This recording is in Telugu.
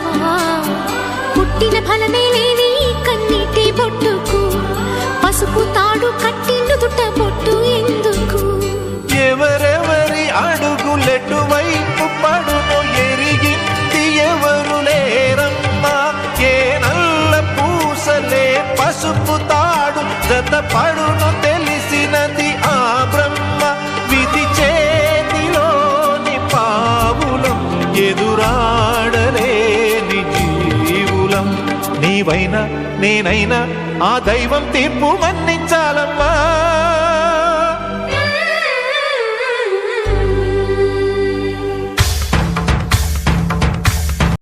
చూడవా పుట్టిన ఫలమే లేని కన్నీటి బొట్టుకు పసుపు తాడు కట్టి నుదుట బొట్టు ఎందుకు? ఎవరెవరి అడుగులెటువైపు పడును ఎరిగింది ఎవరు లేరమ్మా. ఏ నల్ల పూసలే పసుపు తాడు జత పడును తెలిసినది ఆ బ్రహ్మ. విధి చేతిలోని పావులం ఎదురాడలేని జీవులం. నీవైనా నేనైనా ఆ దైవం తీర్పు మన్నించాలమ్మా.